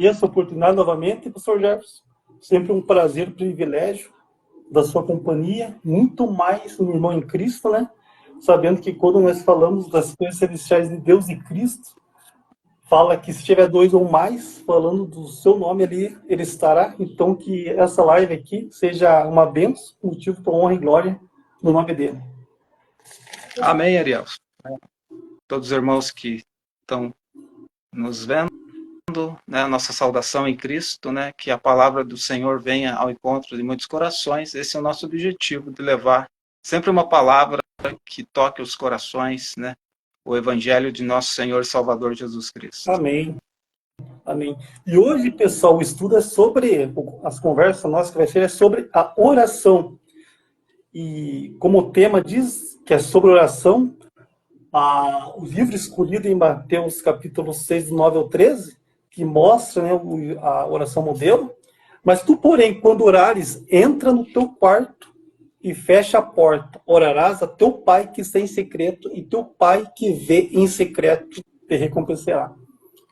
essa oportunidade novamente, professor Jefferson. Sempre um prazer, um privilégio da sua companhia, muito mais um irmão em Cristo, né? Sabendo que quando nós falamos das coisas celestiais de Deus e Cristo, fala que se tiver dois ou mais falando do seu nome ali, ele estará. Então, que essa live aqui seja uma bênção, motivo para honra e glória no nome dele. Amém, Ariel. Todos os irmãos que estão nos vendo, né, nossa saudação em Cristo, né, que a palavra do Senhor venha ao encontro de muitos corações. Esse é o nosso objetivo, de levar sempre uma palavra que toque os corações, né, o evangelho de nosso Senhor e Salvador Jesus Cristo. Amém. Amém. E hoje, pessoal, o estudo é sobre, as conversas nossas que vai ser é sobre a oração. E como o tema diz que é sobre oração, o livro escolhido em Mateus capítulo 6, do 9 ao 13, que mostra, né, a oração modelo. Mas tu, porém, quando orares, entra no teu quarto e fecha a porta. Orarás a teu pai que está em secreto, e teu pai que vê em secreto te recompensará.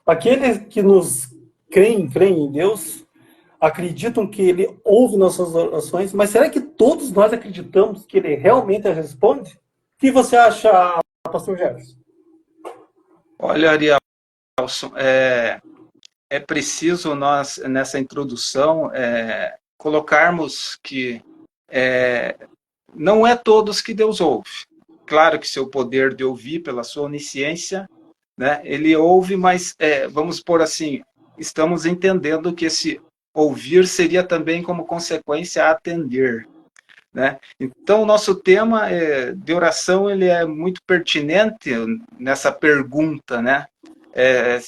Aqueles que nos creem em Deus, acreditam que ele ouve nossas orações, mas será que todos nós acreditamos que ele realmente responde? O que você acha, pastor Jefferson? Olha, Ariel, é preciso nós, nessa introdução, colocarmos que não é todos que Deus ouve. Claro que seu poder de ouvir, pela sua onisciência, né, ele ouve, mas, vamos pôr assim, estamos entendendo que esse ouvir seria também como consequência atender. Né? Então, o nosso tema de oração ele é muito pertinente nessa pergunta, né?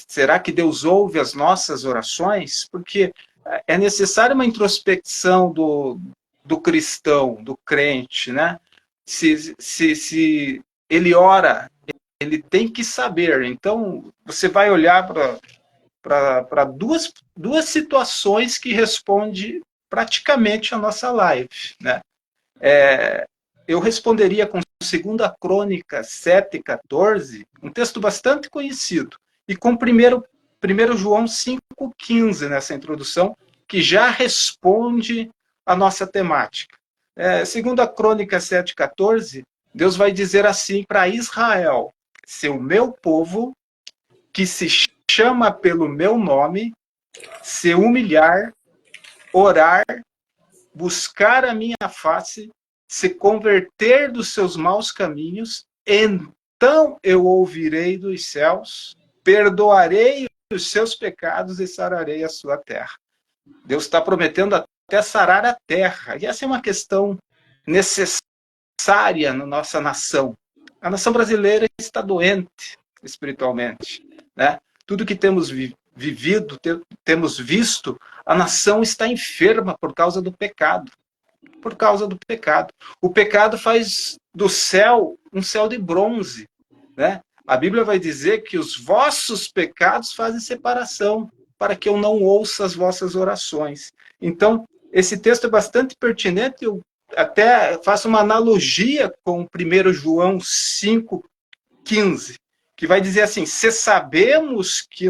Será que Deus ouve as nossas orações? Porque é necessária uma introspecção do cristão, do crente, né? Se ele ora, ele tem que saber. Então, você vai olhar para duas situações que respondem praticamente a nossa live, né? Eu responderia com 2 Crônica 7,14, um texto bastante conhecido, e com 1 João 5,15 nessa introdução, que já responde a nossa temática. 2 Crônica 7,14, Deus vai dizer assim para Israel: se o meu povo, que se chama pelo meu nome, se humilhar, orar, buscar a minha face, se converter dos seus maus caminhos, então eu ouvirei dos céus, perdoarei os seus pecados e sararei a sua terra. Deus está prometendo até sarar a terra. E essa é uma questão necessária na nossa nação. A nação brasileira está doente espiritualmente, né? Tudo que temos vivido, temos visto, a nação está enferma por causa do pecado. Por causa do pecado. O pecado faz do céu um céu de bronze, né? A Bíblia vai dizer que os vossos pecados fazem separação, para que eu não ouça as vossas orações. Então, esse texto é bastante pertinente, eu até faço uma analogia com 1 João 5,15, que vai dizer assim: se sabemos que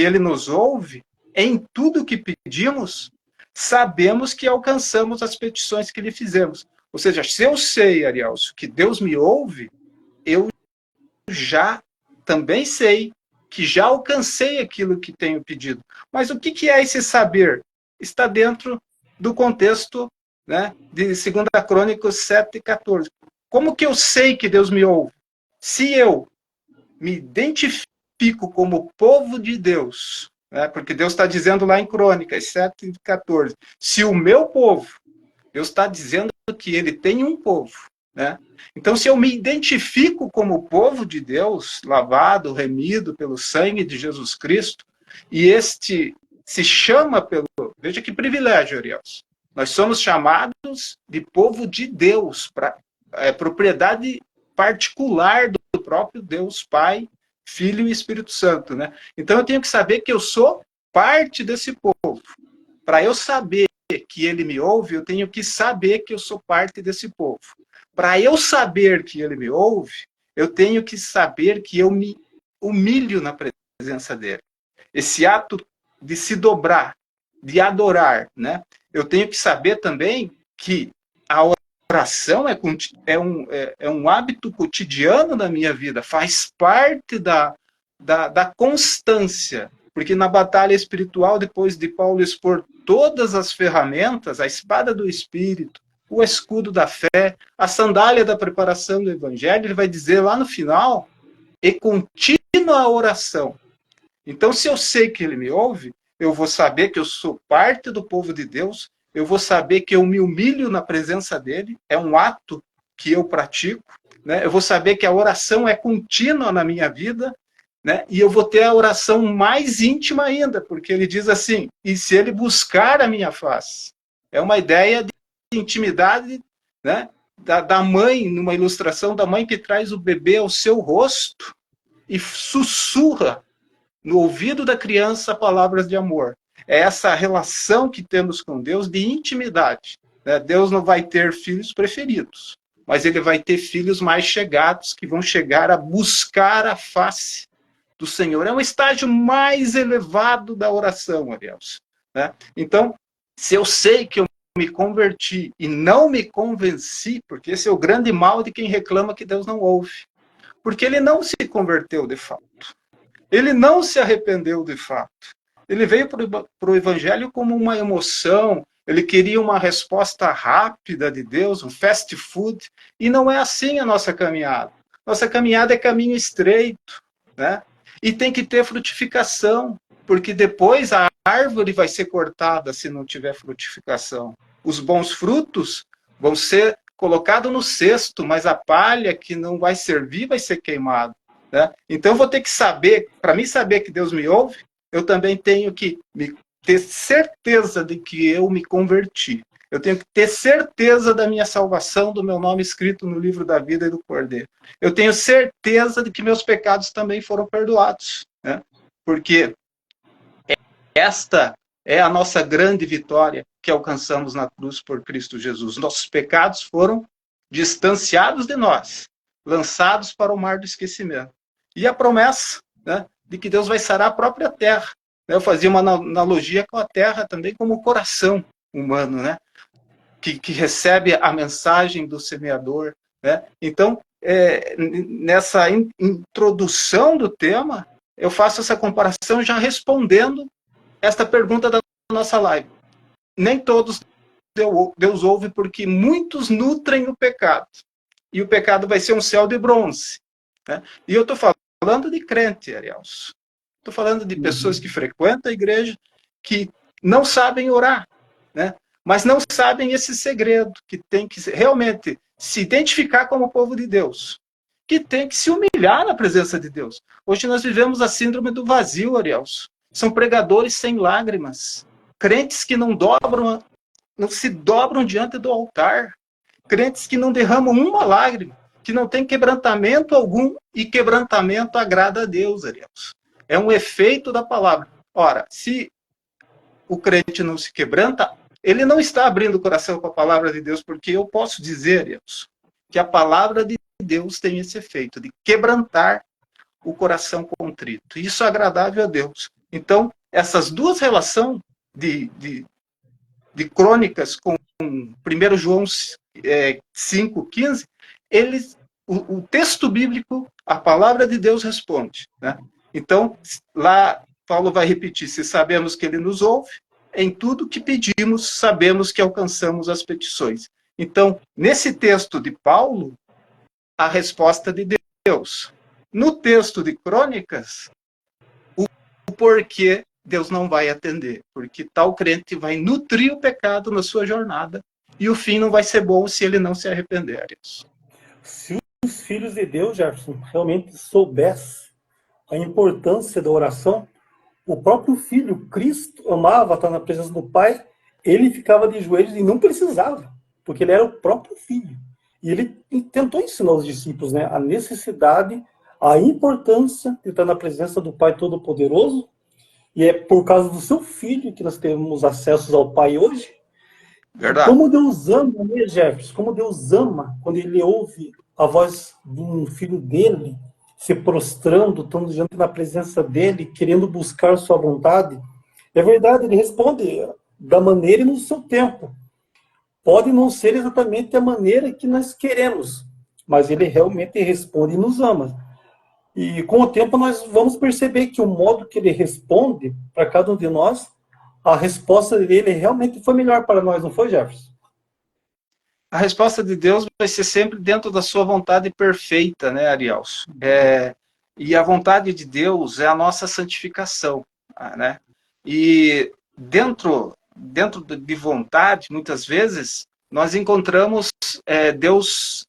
ele nos ouve em tudo que pedimos, sabemos que alcançamos as petições que lhe fizemos. Ou seja, se eu sei, Arielso, que Deus me ouve, eu já também sei que já alcancei aquilo que tenho pedido. Mas o que é esse saber? Está dentro do contexto, né, de 2 Crônicas 7,14. Como que eu sei que Deus me ouve? Se eu me identifico como povo de Deus, né, porque Deus está dizendo lá em Crônicas 7,14, se o meu povo, Deus está dizendo que ele tem um povo, né? Então, se eu me identifico como povo de Deus, lavado, remido pelo sangue de Jesus Cristo, e este se chama pelo... Veja que privilégio, Ariel. Nós somos chamados de povo de Deus, propriedade particular do próprio Deus Pai, Filho e Espírito Santo, né? Então, eu tenho que saber que eu sou parte desse povo. Para eu saber que ele me ouve, eu tenho que saber que eu sou parte desse povo. Para eu saber que ele me ouve, eu tenho que saber que eu me humilho na presença dele. Esse ato de se dobrar, de adorar, né? Eu tenho que saber também que a oração é um hábito cotidiano na minha vida, faz parte da constância, porque na batalha espiritual, depois de Paulo expor todas as ferramentas, a espada do Espírito, o escudo da fé, a sandália da preparação do Evangelho, ele vai dizer lá no final, e contínua a oração. Então, se eu sei que ele me ouve, eu vou saber que eu sou parte do povo de Deus, eu vou saber que eu me humilho na presença dele, é um ato que eu pratico, né? Eu vou saber que a oração é contínua na minha vida, né? E eu vou ter a oração mais íntima ainda, porque ele diz assim, e se ele buscar a minha face? É uma ideia de intimidade, né? Da mãe, numa ilustração da mãe que traz o bebê ao seu rosto e sussurra no ouvido da criança palavras de amor. É essa relação que temos com Deus de intimidade. Né? Deus não vai ter filhos preferidos, mas ele vai ter filhos mais chegados, que vão chegar a buscar a face do Senhor. É um estágio mais elevado da oração, Ariels. Né? Então, se eu sei que eu me converti e não me convenci, porque esse é o grande mal de quem reclama que Deus não ouve, porque ele não se converteu de fato. Ele não se arrependeu de fato. Ele veio para o Evangelho como uma emoção, ele queria uma resposta rápida de Deus, um fast food, e não é assim a nossa caminhada. Nossa caminhada é caminho estreito, né? E tem que ter frutificação, porque depois a árvore vai ser cortada se não tiver frutificação. Os bons frutos vão ser colocados no cesto, mas a palha que não vai servir vai ser queimada. Né? Então eu vou ter que saber, para mim saber que Deus me ouve, eu também tenho que ter certeza de que eu me converti. Eu tenho que ter certeza da minha salvação, do meu nome escrito no livro da vida e do Cordeiro. Eu tenho certeza de que meus pecados também foram perdoados. Né? Porque esta é a nossa grande vitória que alcançamos na cruz por Cristo Jesus. Nossos pecados foram distanciados de nós, lançados para o mar do esquecimento. E a promessa, né, de que Deus vai sarar a própria terra. Eu fazia uma analogia com a terra também como o coração humano, né, que recebe a mensagem do semeador. Né? Então, nessa introdução do tema, eu faço essa comparação já respondendo esta pergunta da nossa live. Nem todos Deus ouve, porque muitos nutrem o pecado. E o pecado vai ser um céu de bronze. Né? E eu estou falando de crente, Ariels. Estou falando de pessoas que frequentam a igreja, que não sabem orar, né? Mas não sabem esse segredo, que tem que realmente se identificar como povo de Deus, que tem que se humilhar na presença de Deus. Hoje nós vivemos a síndrome do vazio, Ariels. São pregadores sem lágrimas, crentes que não se dobram diante do altar, crentes que não derramam uma lágrima, que não tem quebrantamento algum, e quebrantamento agrada a Deus, Ariels. É um efeito da palavra. Ora, se o crente não se quebranta, ele não está abrindo o coração com a palavra de Deus, porque eu posso dizer, Ariels, que a palavra de Deus tem esse efeito de quebrantar o coração contrito. Isso é agradável a Deus. Então, essas duas relações de crônicas com 1 João 5,15, o texto bíblico, a palavra de Deus responde. Né? Então, lá Paulo vai repetir, se sabemos que ele nos ouve, em tudo que pedimos, sabemos que alcançamos as petições. Então, nesse texto de Paulo, a resposta de Deus. No texto de Crônicas, o porquê Deus não vai atender, porque tal crente vai nutrir o pecado na sua jornada, e o fim não vai ser bom se ele não se arrepender. Se os filhos de Deus, Jefferson, realmente soubessem a importância da oração, o próprio Filho, Cristo, amava estar na presença do Pai, ele ficava de joelhos e não precisava, porque ele era o próprio Filho. E ele tentou ensinar os discípulos, né, a necessidade, a importância de estar na presença do Pai Todo-Poderoso, e é por causa do seu Filho que nós temos acesso ao Pai hoje. Verdade. Como Deus ama, né, Jefferson? Como Deus ama quando ele ouve a voz de um filho dele se prostrando, estando diante da presença dele, querendo buscar sua vontade. É verdade, ele responde da maneira e no seu tempo. Pode não ser exatamente a maneira que nós queremos, mas ele realmente responde e nos ama. E com o tempo nós vamos perceber que o modo que ele responde para cada um de nós, a resposta dele realmente foi melhor para nós, não foi, Jefferson? A resposta de Deus vai ser sempre dentro da sua vontade perfeita, né, Arielso? E a vontade de Deus é a nossa santificação, né? E dentro de vontade, muitas vezes, nós encontramos Deus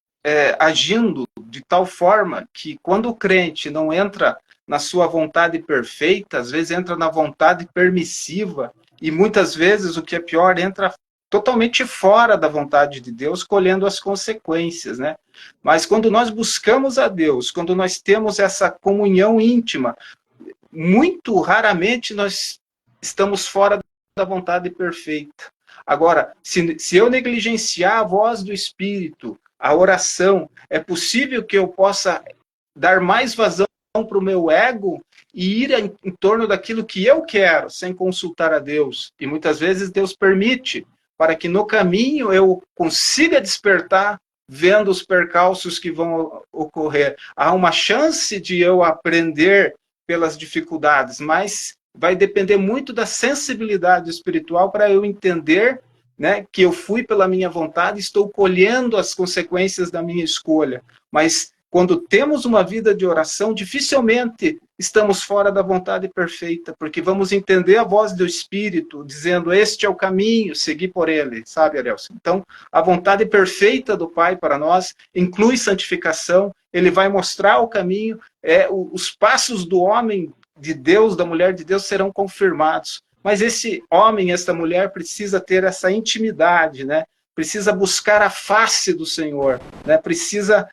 agindo de tal forma que quando o crente não entra na sua vontade perfeita, às vezes entra na vontade permissiva, e muitas vezes, o que é pior, entra totalmente fora da vontade de Deus, colhendo as consequências, né? Mas quando nós buscamos a Deus, quando nós temos essa comunhão íntima, muito raramente nós estamos fora da vontade perfeita. Agora, se eu negligenciar a voz do Espírito, a oração, é possível que eu possa dar mais vazão para o meu ego e ir em torno daquilo que eu quero, sem consultar a Deus. E muitas vezes Deus permite, para que no caminho eu consiga despertar, vendo os percalços que vão ocorrer. Há uma chance de eu aprender pelas dificuldades, mas vai depender muito da sensibilidade espiritual para eu entender, né, que eu fui pela minha vontade, estou colhendo as consequências da minha escolha. Mas quando temos uma vida de oração, dificilmente estamos fora da vontade perfeita, porque vamos entender a voz do Espírito, dizendo, este é o caminho, seguir por ele, sabe, Arielson? Então, a vontade perfeita do Pai para nós inclui santificação, ele vai mostrar o caminho, os passos do homem de Deus, da mulher de Deus, serão confirmados. Mas esse homem, essa mulher, precisa ter essa intimidade, né? Precisa buscar a face do Senhor, né? Precisa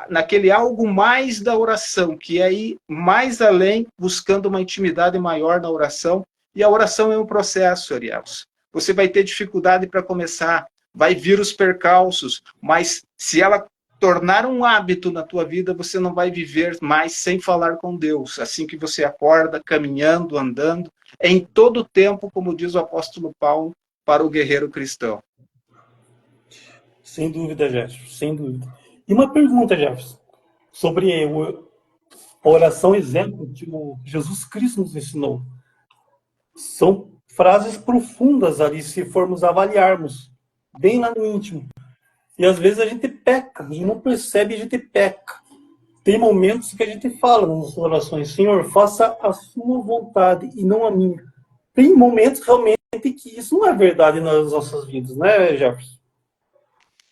naquele algo mais da oração, que é ir mais além, buscando uma intimidade maior na oração. E a oração é um processo, Ariels. Você vai ter dificuldade para começar, vai vir os percalços, mas se ela tornar um hábito na tua vida, você não vai viver mais sem falar com Deus. Assim que você acorda, caminhando, andando, em todo o tempo, como diz o apóstolo Paulo, para o guerreiro cristão. Sem dúvida, Jefferson, sem dúvida. E uma pergunta, Jefferson, sobre a oração exemplo que o Jesus Cristo nos ensinou. São frases profundas ali, se formos avaliarmos, bem lá no íntimo. E às vezes a gente peca, a gente não percebe, a gente peca. Tem momentos que a gente fala nas orações, Senhor, faça a sua vontade e não a minha. Tem momentos realmente que isso não é verdade nas nossas vidas, né, Jefferson?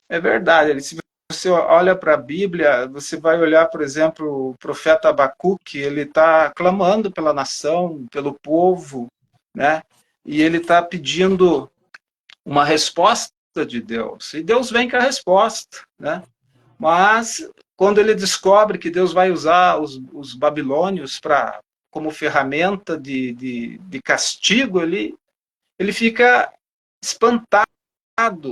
É verdade. Se você olha para a Bíblia, você vai olhar, por exemplo, o profeta Abacuque, ele está clamando pela nação, pelo povo, né? E ele está pedindo uma resposta de Deus. E Deus vem com a resposta, né? Mas quando ele descobre que Deus vai usar os babilônios como ferramenta de castigo, ele fica espantado,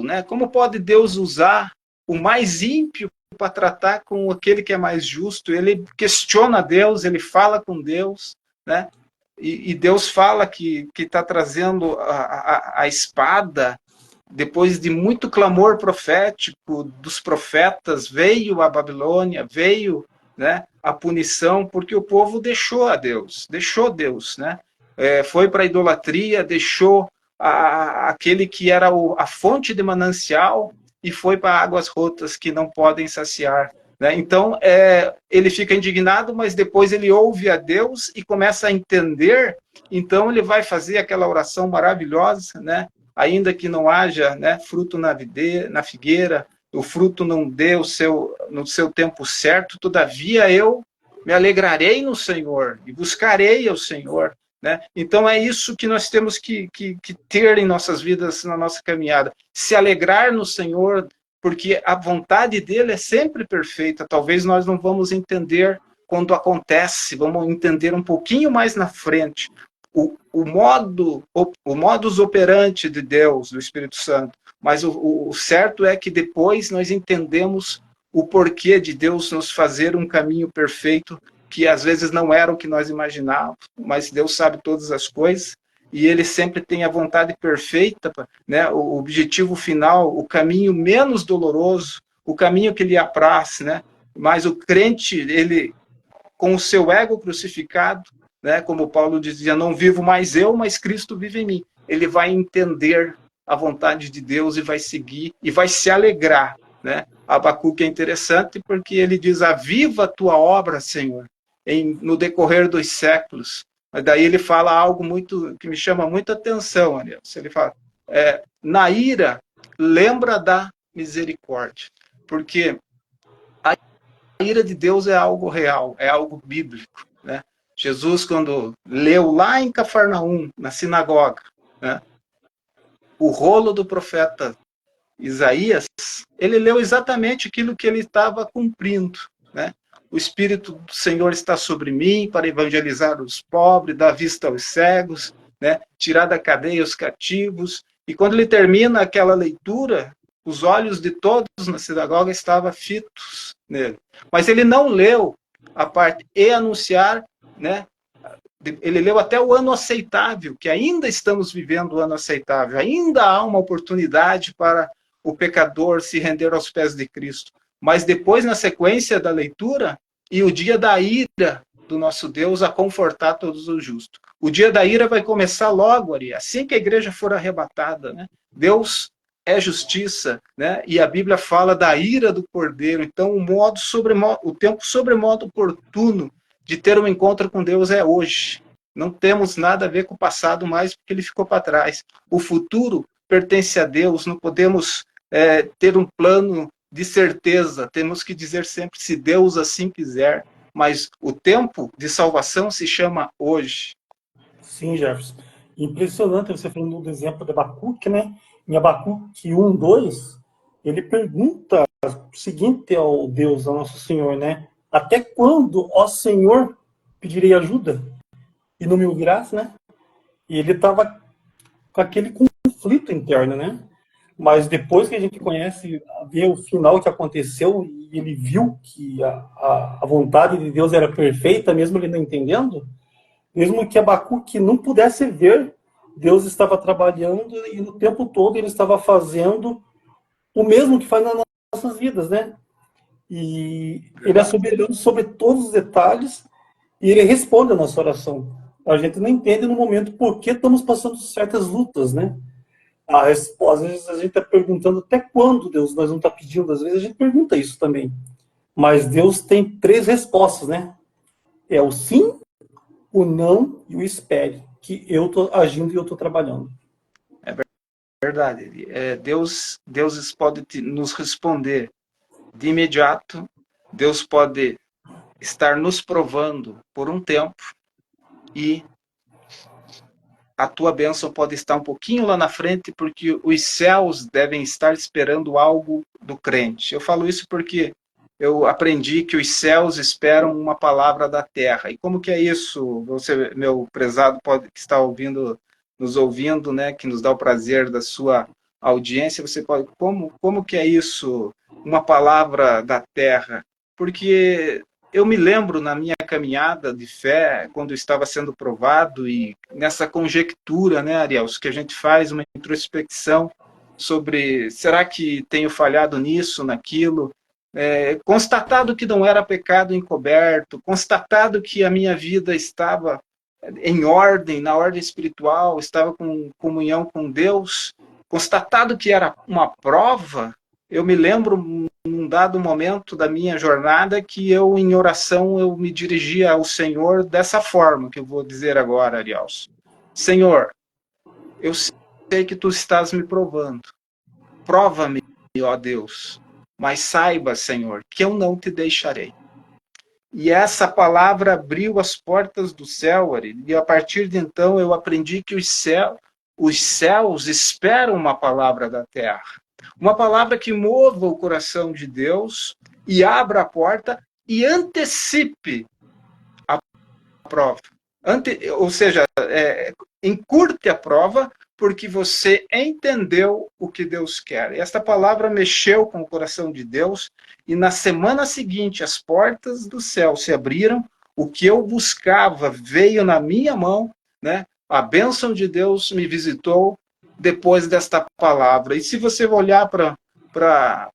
né? Como pode Deus usar o mais ímpio para tratar com aquele que é mais justo? Ele questiona Deus, ele fala com Deus, né? E Deus fala que está trazendo a espada. Depois de muito clamor profético dos profetas, veio a Babilônia, veio, né, a punição, porque o povo deixou Deus, né? Foi para a idolatria, deixou aquele que era a fonte de manancial e foi para águas rotas que não podem saciar, né? Então, ele fica indignado, mas depois ele ouve a Deus e começa a entender, então ele vai fazer aquela oração maravilhosa, né? Ainda que não haja, né, fruto na figueira, o fruto não dê no seu tempo certo, todavia eu me alegrarei no Senhor e buscarei ao Senhor, né? Então é isso que nós temos que ter em nossas vidas, na nossa caminhada. Se alegrar no Senhor, porque a vontade dele é sempre perfeita. Talvez nós não vamos entender quando acontece, vamos entender um pouquinho mais na frente. O modus operandi de Deus, do Espírito Santo. Mas o certo é que depois nós entendemos o porquê de Deus nos fazer um caminho perfeito, que às vezes não era o que nós imaginávamos, mas Deus sabe todas as coisas. e ele sempre tem a vontade perfeita, né? O objetivo final, o caminho menos doloroso, o caminho que lhe apraz, né? Mas o crente, ele, com o seu ego crucificado, né? Como Paulo dizia, não vivo mais eu, mas Cristo vive em mim. Ele vai entender a vontade de Deus e vai seguir, e vai se alegrar, né? Abacuque é interessante porque ele diz, aviva a tua obra, Senhor, no decorrer dos séculos. Mas daí ele fala algo muito que me chama muita atenção, Ariel. Ele fala, na ira, lembra da misericórdia. Porque a ira de Deus é algo real, é algo bíblico, né? Jesus, quando leu lá em Cafarnaum, na sinagoga, né, o rolo do profeta Isaías, ele leu exatamente aquilo que ele estava cumprindo, né? O Espírito do Senhor está sobre mim para evangelizar os pobres, dar vista aos cegos, né? Tirar da cadeia os cativos. E quando ele termina aquela leitura, os olhos de todos na sinagoga estavam fitos nele. Mas ele não leu a parte e anunciar, né? Ele leu até o ano aceitável, que ainda estamos vivendo o ano aceitável, ainda há uma oportunidade para o pecador se render aos pés de Cristo. Mas depois, na sequência da leitura, e o dia da ira do nosso Deus a confortar todos os justos. O dia da ira vai começar logo, Ari, assim que a igreja for arrebatada, né? Deus é justiça, né? E a Bíblia fala da ira do Cordeiro. Então, o tempo sobremodo oportuno de ter um encontro com Deus é hoje. Não temos nada a ver com o passado mais, porque ele ficou para trás. O futuro pertence a Deus, não podemos ter um plano de certeza, temos que dizer sempre, se Deus assim quiser, mas o tempo de salvação se chama hoje. Sim, Jefferson. Impressionante você falando do exemplo de Abacuque, né? Em Abacuque 1, 2, ele pergunta o seguinte ao Deus, ao nosso Senhor, né? Até quando, ó Senhor, pedirei ajuda? E não me ouvirás, né? E ele estava com aquele conflito interno, né? Mas depois que a gente conhece, vê o final que aconteceu, e ele viu que a vontade de Deus era perfeita, mesmo ele não entendendo, mesmo que Abacuque não pudesse ver, Deus estava trabalhando e no tempo todo ele estava fazendo o mesmo que faz nas nossas vidas, né? E ele é soberano sobre todos os detalhes e ele responde a nossa oração. A gente não entende no momento por que estamos passando certas lutas, né? Às vezes a gente está perguntando até quando Deus nós não está pedindo, às vezes a gente pergunta isso também. Mas Deus tem 3 respostas, né? É o sim, o não e o espere, que eu estou agindo e eu estou trabalhando. É verdade. Deus pode nos responder de imediato, Deus pode estar nos provando por um tempo e a tua bênção pode estar um pouquinho lá na frente, porque os céus devem estar esperando algo do crente. Eu falo isso porque eu aprendi que os céus esperam uma palavra da terra. E como que é isso? Você, meu prezado, pode estar nos ouvindo, né, que nos dá o prazer da sua audiência, você pode, como que é isso? Uma palavra da terra? Porque eu me lembro na minha caminhada de fé, quando eu estava sendo provado, e nessa conjectura, né, Ariel, que a gente faz uma introspecção sobre, será que tenho falhado nisso, naquilo? Constatado que não era pecado encoberto, constatado que a minha vida estava em ordem, na ordem espiritual, estava com comunhão com Deus, constatado que era uma prova, eu me lembro num dado momento da minha jornada que eu, em oração, eu me dirigia ao Senhor dessa forma, que eu vou dizer agora, Arielson. Senhor, eu sei que Tu estás me provando. Prova-me, ó Deus, mas saiba, Senhor, que eu não Te deixarei. E essa palavra abriu as portas do céu, Ari, e a partir de então eu aprendi que os céus esperam uma palavra da terra. Uma palavra que mova o coração de Deus e abra a porta e antecipe a prova. Ou seja, encurte a prova porque você entendeu o que Deus quer. Esta palavra mexeu com o coração de Deus e na semana seguinte as portas do céu se abriram, o que eu buscava veio na minha mão, né? A bênção de Deus me visitou depois desta palavra. E se você olhar para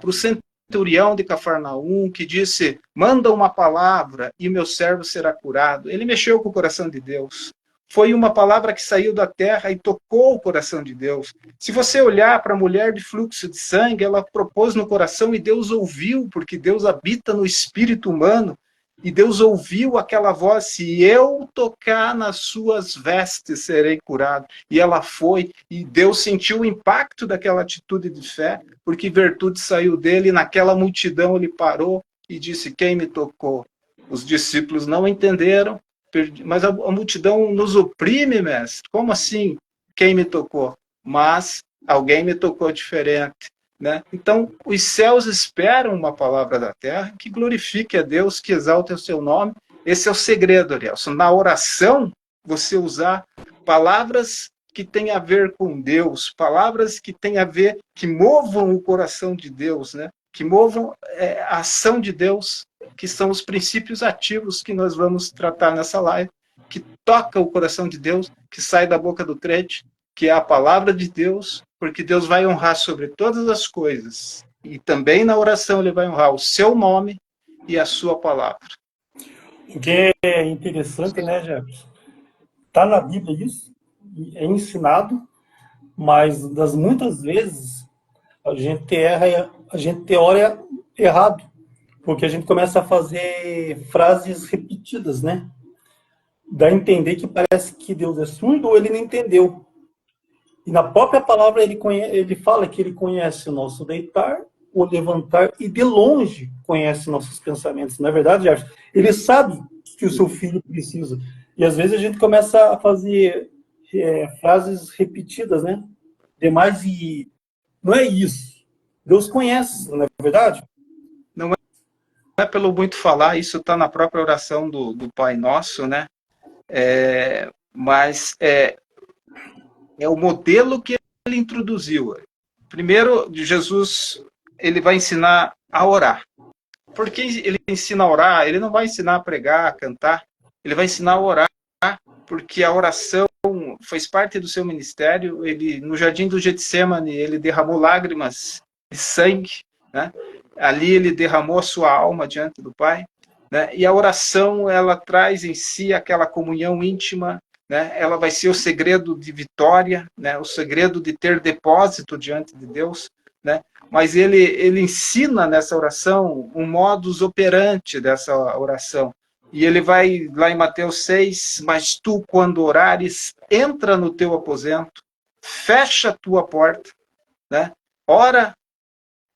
o centurião de Cafarnaum, que disse, manda uma palavra e meu servo será curado. Ele mexeu com o coração de Deus. Foi uma palavra que saiu da terra e tocou o coração de Deus. Se você olhar para a mulher de fluxo de sangue, ela propôs no coração e Deus ouviu, porque Deus habita no espírito humano. E Deus ouviu aquela voz, se eu tocar nas suas vestes, serei curado. E ela foi, e Deus sentiu o impacto daquela atitude de fé, porque virtude saiu dele, e naquela multidão ele parou e disse, quem me tocou? Os discípulos não entenderam, mas a multidão nos oprime, mestre. Como assim, quem me tocou? Mas alguém me tocou diferente. Né? Então, os céus esperam uma palavra da terra que glorifique a Deus, que exalte o seu nome. Esse é o segredo, Arielson. Na oração, você usar palavras que têm a ver com Deus, palavras que têm a ver, que movam o coração de Deus, né? Que movam a ação de Deus, que são os princípios ativos que nós vamos tratar nessa live, que toca o coração de Deus, que sai da boca do crente, que é a palavra de Deus, porque Deus vai honrar sobre todas as coisas. E também na oração ele vai honrar o seu nome e a sua palavra. O que é interessante, né, Jefferson? Está na Bíblia isso, é ensinado, mas das muitas vezes a gente erra, a gente ora errado, porque a gente começa a fazer frases repetidas, né? Dá a entender que parece que Deus é surdo ou ele não entendeu. E na própria palavra ele fala que ele conhece o nosso deitar, o levantar e de longe conhece nossos pensamentos. Não é verdade, Jefferson? Ele sabe que o seu filho precisa. E às vezes a gente começa a fazer frases repetidas, né? Demais e não é isso. Deus conhece, não é verdade? Não é pelo muito falar, isso está na própria oração do Pai Nosso, né? Mas é o modelo que ele introduziu. Primeiro, Jesus, ele vai ensinar a orar. Por que ele ensina a orar? Ele não vai ensinar a pregar, a cantar. Ele vai ensinar a orar, porque a oração faz parte do seu ministério. Ele, no jardim do Getsemane, ele derramou lágrimas de sangue, né? Ali ele derramou a sua alma diante do Pai, né? E a oração, ela traz em si aquela comunhão íntima, né? Ela vai ser o segredo de vitória, né? O segredo de ter depósito diante de Deus, né? Mas ele ensina nessa oração um modus operandi dessa oração. E ele vai lá em Mateus 6, mas tu, quando orares, entra no teu aposento, fecha a tua porta, né? Ora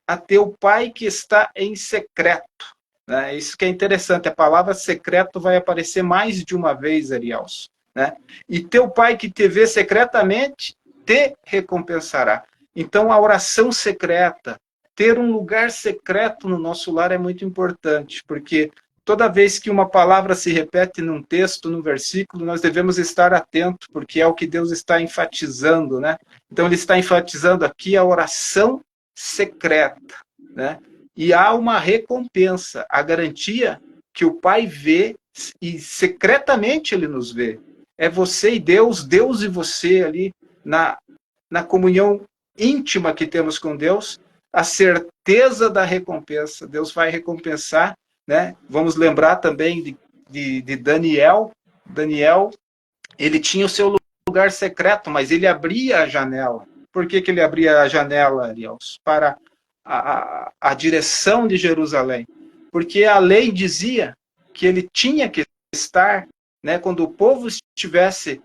a teu pai que está em secreto. Né? Isso que é interessante, a palavra secreto vai aparecer mais de uma vez, Arielson. Né? E teu pai que te vê secretamente, te recompensará. Então, a oração secreta, ter um lugar secreto no nosso lar é muito importante, porque toda vez que uma palavra se repete num texto, num versículo, nós devemos estar atentos, porque é o que Deus está enfatizando, né? Então, ele está enfatizando aqui a oração secreta, né? E há uma recompensa, a garantia que o Pai vê e secretamente ele nos vê. É você e Deus, Deus e você ali na comunhão íntima que temos com Deus, a certeza da recompensa. Deus vai recompensar, né? Vamos lembrar também de Daniel. Daniel, ele tinha o seu lugar secreto, mas ele abria a janela. Por que ele abria a janela, Ariels? Para a direção de Jerusalém. Porque a lei dizia que ele tinha que estar, né, quando o povo estivesse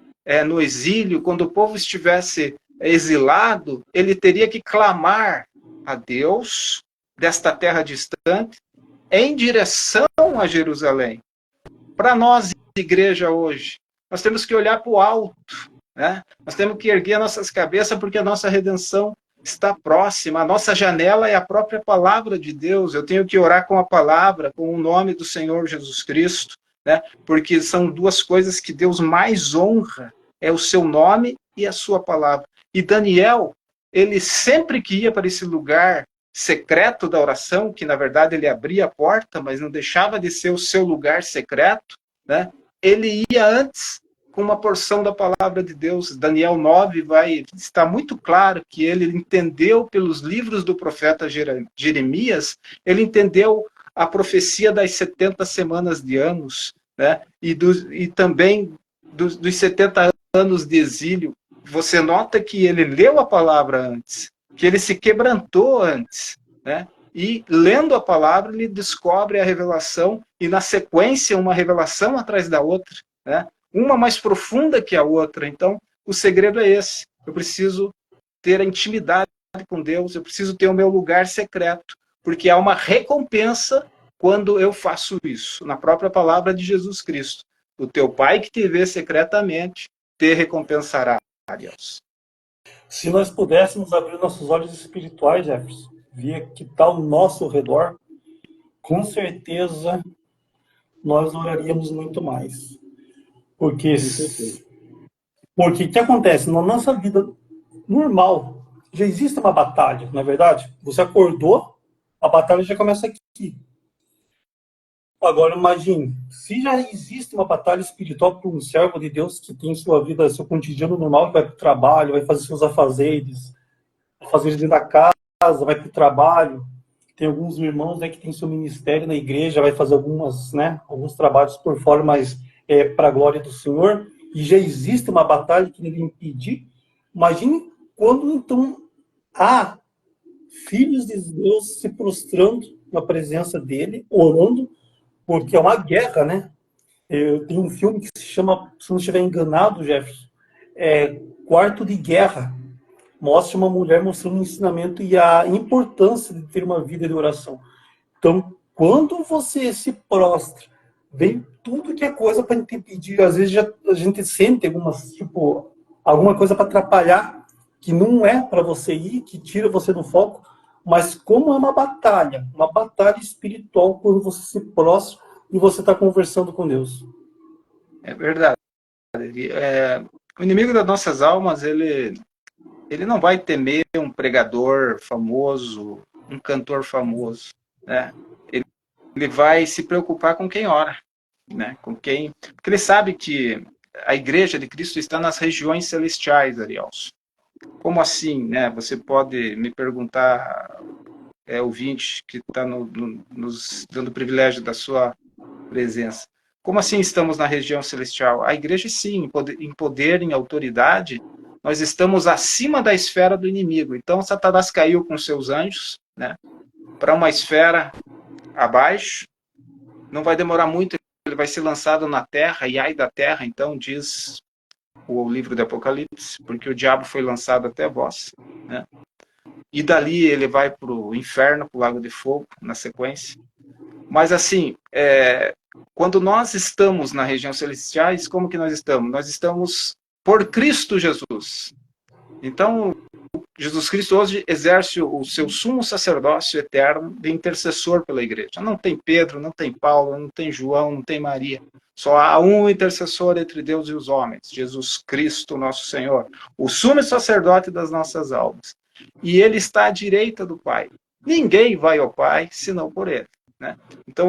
no exílio, quando o povo estivesse exilado, ele teria que clamar a Deus desta terra distante em direção a Jerusalém. Para nós, igreja, hoje, nós temos que olhar para o alto, né? Nós temos que erguer nossas cabeças porque a nossa redenção está próxima. A nossa janela é a própria palavra de Deus. Eu tenho que orar com a palavra, com o nome do Senhor Jesus Cristo, né? Porque são duas coisas que Deus mais honra, é o seu nome e a sua palavra. E Daniel, ele sempre que ia para esse lugar secreto da oração, que na verdade ele abria a porta, mas não deixava de ser o seu lugar secreto, né? Ele ia antes com uma porção da palavra de Deus. Daniel 9 está muito claro que ele entendeu pelos livros do profeta Jeremias, ele entendeu a profecia das 70 semanas de anos, né? E também dos 70 anos de exílio. Você nota que ele leu a palavra antes, que ele se quebrantou antes, né? E lendo a palavra, ele descobre a revelação, e na sequência, uma revelação atrás da outra, né? Uma mais profunda que a outra. Então, o segredo é esse. Eu preciso ter a intimidade com Deus, eu preciso ter o meu lugar secreto, porque há uma recompensa quando eu faço isso. Na própria palavra de Jesus Cristo. O teu Pai que te vê secretamente, te recompensará, Deus. Se nós pudéssemos abrir nossos olhos espirituais, Jefferson, ver que está ao nosso redor, com certeza nós oraríamos muito mais. Porque o que acontece? Na nossa vida normal, já existe uma batalha, não é verdade? Você acordou, a batalha já começa aqui. Agora imagine, se já existe uma batalha espiritual para um servo de Deus que tem sua vida, seu cotidiano normal, que vai para o trabalho, vai fazer seus afazeres dentro da casa, vai para o trabalho. Tem alguns irmãos, né, que tem seu ministério na igreja, vai fazer alguns trabalhos por fora, mas para a glória do Senhor. E já existe uma batalha que deve impedir. Imagine quando, então, há filhos de Deus se prostrando na presença dele, orando, porque é uma guerra, né? Tem um filme que se chama, se não estiver enganado, Jefferson, Quarto de Guerra. Mostra uma mulher mostrando o ensinamento e a importância de ter uma vida de oração. Então, quando você se prostra, vem tudo que é coisa para te impedir. Às vezes a gente sente alguma coisa para atrapalhar, que não é para você ir, que tira você do foco, mas como é uma batalha espiritual quando você se prostra e você está conversando com Deus. É verdade. O inimigo das nossas almas, ele não vai temer um pregador famoso, um cantor famoso, né? Ele vai se preocupar com quem ora, né? Porque ele sabe que a igreja de Cristo está nas regiões celestiais, Arielson. Como assim, né? Você pode me perguntar, ouvinte, que está nos dando o privilégio da sua presença. Como assim estamos na região celestial? A igreja, sim, em poder, em autoridade, nós estamos acima da esfera do inimigo. Então, Satanás caiu com seus anjos, né, para uma esfera abaixo. Não vai demorar muito, ele vai ser lançado na terra, e ai da terra, então, diz o livro do Apocalipse, porque o diabo foi lançado até vós, né? E dali ele vai para o inferno, para o lago de fogo, na sequência. Mas assim, quando nós estamos na região celestiais, como que nós estamos? Nós estamos por Cristo Jesus. Então, Jesus Cristo hoje exerce o seu sumo sacerdócio eterno de intercessor pela igreja. Não tem Pedro, não tem Paulo, não tem João, não tem Maria. Só há um intercessor entre Deus e os homens, Jesus Cristo, nosso Senhor, o sumo sacerdote das nossas almas. E ele está à direita do Pai. Ninguém vai ao Pai senão por ele, né? Então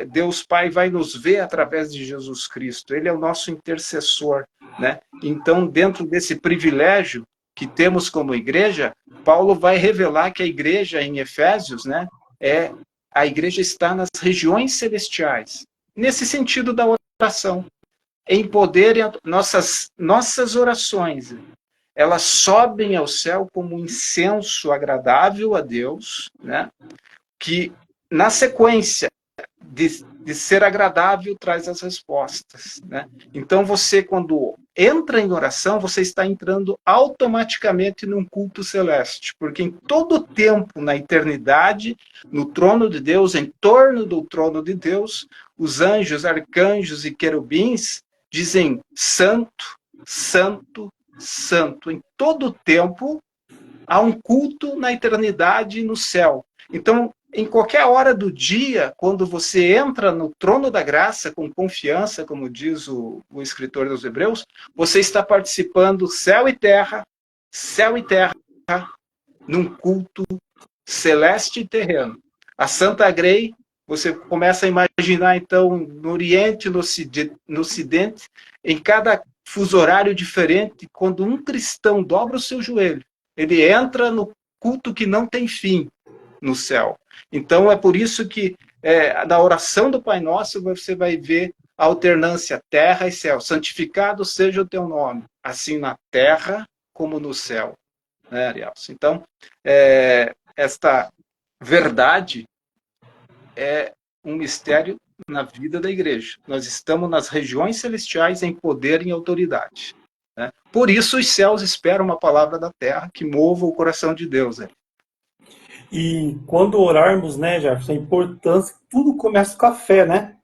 Deus Pai vai nos ver através de Jesus Cristo. Ele é o nosso intercessor, né? Então, dentro desse privilégio que temos como igreja, Paulo vai revelar que a igreja em Efésios, né, a igreja está nas regiões celestiais. Nesse sentido da oração, em poder, nossas orações, elas sobem ao céu como um incenso agradável a Deus, né, que na sequência de ser agradável, traz as respostas, né? Então, você, quando entra em oração, você está entrando automaticamente num culto celeste, porque em todo tempo, na eternidade, no trono de Deus, em torno do trono de Deus, os anjos, arcanjos e querubins dizem santo, santo, santo. Em todo tempo, há um culto na eternidade e no céu. Então, em qualquer hora do dia, quando você entra no trono da graça com confiança, como diz o escritor dos Hebreus, você está participando céu e terra, num culto celeste e terreno. A Santa Grey, você começa a imaginar, então, no Oriente, no Ocidente, em cada fuso horário diferente. Quando um cristão dobra o seu joelho, ele entra no culto que não tem fim no céu. Então é por isso que na oração do Pai Nosso você vai ver a alternância terra e céu. Santificado seja o teu nome, assim na terra como no céu. Né, Arielson? Então, esta verdade é um mistério na vida da igreja. Nós estamos nas regiões celestiais em poder e em autoridade. Né? Por isso os céus esperam uma palavra da terra que mova o coração de Deus. Né? E quando orarmos, né, Jefferson, a importância, tudo começa com a fé, né?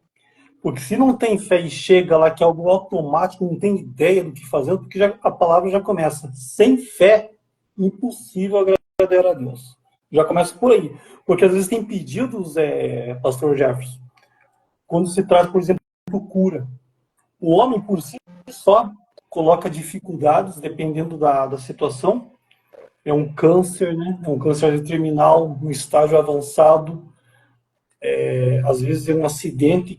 Porque se não tem fé e chega lá que é algo automático, não tem ideia do que fazer, porque a palavra já começa. Sem fé, impossível agradar a Deus. Já começa por aí. Porque às vezes tem pedidos, pastor Jefferson, quando se trata, por exemplo, cura. O homem por si só coloca dificuldades, dependendo da situação. É um câncer, né? É um câncer terminal, um estágio avançado. Às vezes é um acidente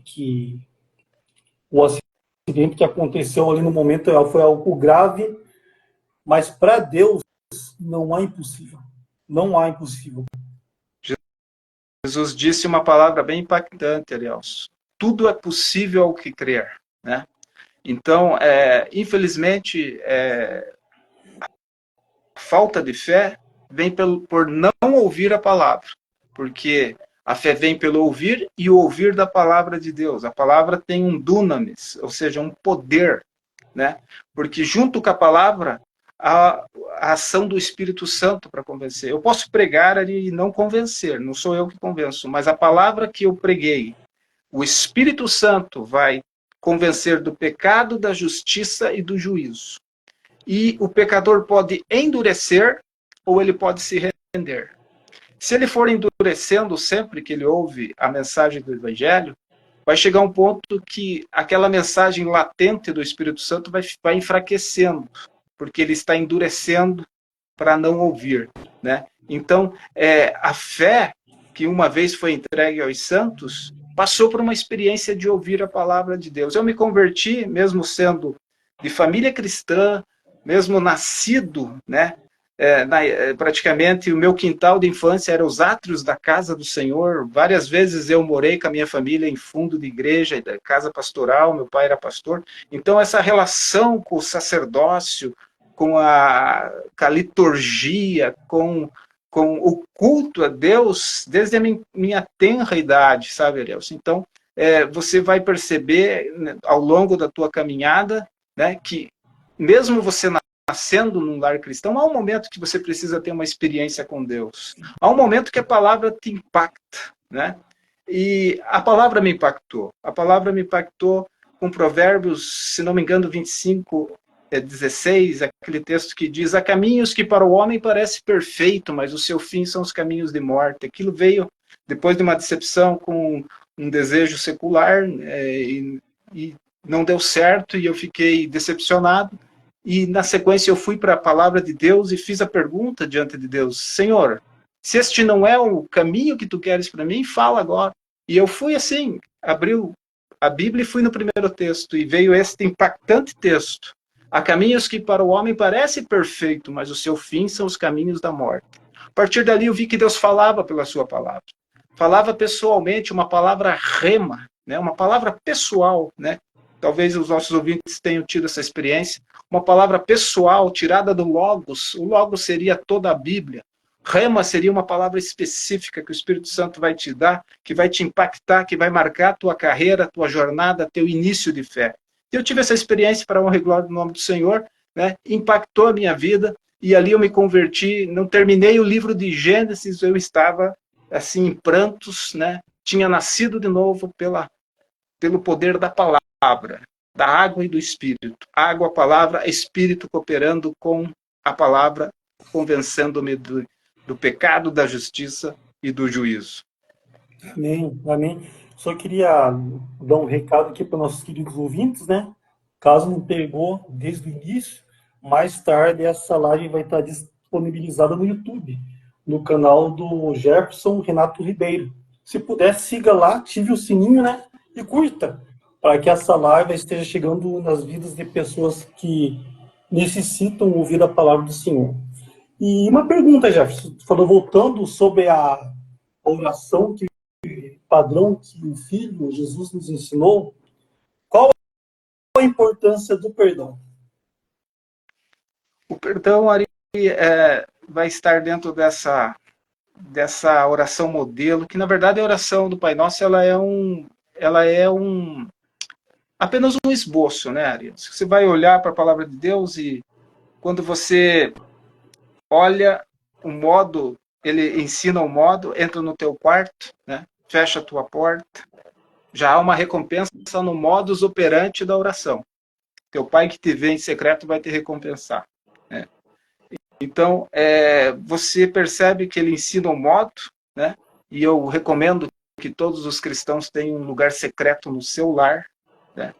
o acidente que aconteceu ali no momento foi algo grave, mas para Deus não há impossível. Não há impossível. Jesus disse uma palavra bem impactante, Arielson. Tudo é possível ao que crer. Né? Então, infelizmente, a falta de fé vem por não ouvir a palavra. Porque a fé vem pelo ouvir e o ouvir da palavra de Deus. A palavra tem um dunamis, ou seja, um poder. Né? Porque junto com a palavra, a ação do Espírito Santo para convencer. Eu posso pregar ali e não convencer, não sou eu que convenço, mas a palavra que eu preguei, o Espírito Santo vai convencer do pecado, da justiça e do juízo. E o pecador pode endurecer ou ele pode se render. Se ele for endurecendo sempre que ele ouve a mensagem do Evangelho, vai chegar um ponto que aquela mensagem latente do Espírito Santo vai enfraquecendo, porque ele está endurecendo para não ouvir. Né? Então, a fé que uma vez foi entregue aos santos, passou por uma experiência de ouvir a palavra de Deus. Eu me converti, mesmo sendo de família cristã, mesmo nascido, né? Praticamente o meu quintal de infância era os átrios da casa do Senhor. Várias vezes eu morei com a minha família em fundo de igreja, da casa pastoral, meu pai era pastor. Então essa relação com o sacerdócio, com a liturgia, com o culto a Deus, desde a minha tenra idade, sabe, Arielson? Então você vai perceber, né, ao longo da tua caminhada, né, que mesmo você nascendo num lar cristão, há um momento que você precisa ter uma experiência com Deus. Há um momento que a palavra te impacta, né? E a palavra me impactou. A palavra me impactou com Provérbios, se não me engano, 25, 16, aquele texto que diz: há caminhos que para o homem parece perfeito, mas o seu fim são os caminhos de morte. Aquilo veio depois de uma decepção com um desejo secular, e não deu certo, e eu fiquei decepcionado. E na sequência eu fui para a palavra de Deus e fiz a pergunta diante de Deus: Senhor, se este não é o caminho que tu queres para mim, fala agora. E eu fui assim, abri a Bíblia e fui no primeiro texto, e veio este impactante texto: há caminhos que para o homem parece perfeito, mas o seu fim são os caminhos da morte. A partir dali eu vi que Deus falava pela sua palavra. Falava pessoalmente, uma palavra rema, né? Uma palavra pessoal, né? Talvez os nossos ouvintes tenham tido essa experiência. Uma palavra pessoal tirada do Logos. O Logos seria toda a Bíblia. Rema seria uma palavra específica que o Espírito Santo vai te dar, que vai te impactar, que vai marcar a tua carreira, a tua jornada, teu início de fé. Eu tive essa experiência, para honra e glória do nome do Senhor, né? Impactou a minha vida, e ali eu me converti. Não terminei o livro de Gênesis, eu estava assim em prantos, né? Tinha nascido de novo pelo poder da palavra, da água e do Espírito. Água, palavra, Espírito cooperando com a palavra, convencendo-me do pecado, da justiça e do juízo. Amém, amém. Só queria dar um recado aqui para nossos queridos ouvintes, né? Caso não pegou desde o início, mais tarde essa live vai estar disponibilizada no YouTube, no canal do Jefferson Renato Ribeiro. Se puder, siga lá, ative o sininho, né? E curta. para que essa live esteja chegando nas vidas de pessoas que necessitam ouvir a palavra do Senhor. E uma pergunta, Jefferson, falou voltando sobre a oração que padrão que o Filho Jesus nos ensinou, qual a importância do perdão? O perdão, Ari, vai estar dentro dessa oração modelo, que na verdade a oração do Pai Nosso ela é apenas um esboço, né, Ari? Você vai olhar para a palavra de Deus e quando você olha o modo, ele ensina o modo, entra no teu quarto, né? Fecha a tua porta, já há uma recompensa no modus operandi da oração. Teu pai que te vê em secreto vai te recompensar, né? Então, você percebe que ele ensina o modo, né? E eu recomendo que todos os cristãos tenham um lugar secreto no seu lar, né?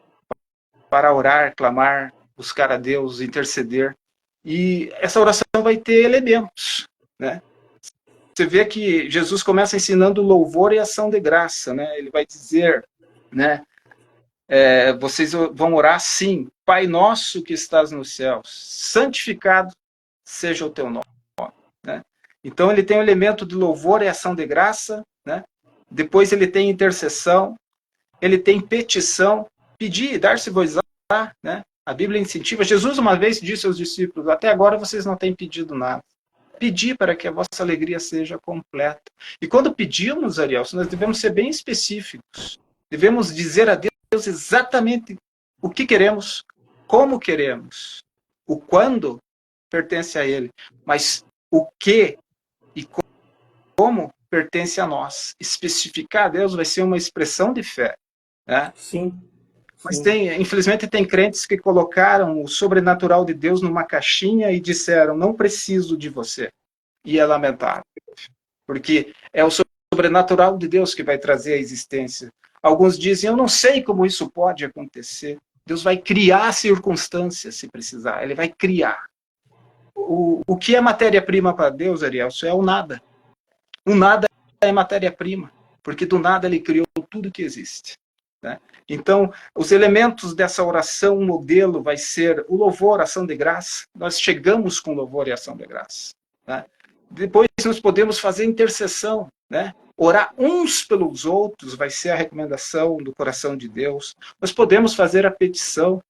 Para orar, clamar, buscar a Deus, interceder. E essa oração vai ter elementos, né? Você vê que Jesus começa ensinando louvor e ação de graça, né? Ele vai dizer, né? Vocês vão orar assim: Pai nosso que estás nos céus, santificado seja o teu nome, né? Então ele tem o elemento de louvor e ação de graça, né? Depois ele tem intercessão, ele tem petição, pedir, dar-se-vos-á, né? A Bíblia incentiva. Jesus uma vez disse aos discípulos: até agora vocês não têm pedido nada. Pedir para que a vossa alegria seja completa. E quando pedimos, Ariel, nós devemos ser bem específicos. Devemos dizer a Deus exatamente o que queremos, como queremos. O quando pertence a Ele. Mas o que e como pertence a nós. Especificar a Deus vai ser uma expressão de fé, né? Sim. Mas infelizmente tem crentes que colocaram o sobrenatural de Deus numa caixinha e disseram: não preciso de você. E é lamentável, porque é o sobrenatural de Deus que vai trazer a existência. Alguns dizem: eu não sei como isso pode acontecer. Deus vai criar circunstâncias se precisar, ele vai criar. O que é matéria-prima para Deus, Ariel? Isso é o nada. O nada é matéria-prima, porque do nada ele criou tudo que existe, né? Então, os elementos dessa oração modelo vai ser o louvor, a ação de graça. Nós chegamos com louvor e ação de graça, né? Depois nós podemos fazer intercessão, né? Orar uns pelos outros vai ser a recomendação do coração de Deus. Nós podemos fazer a petição,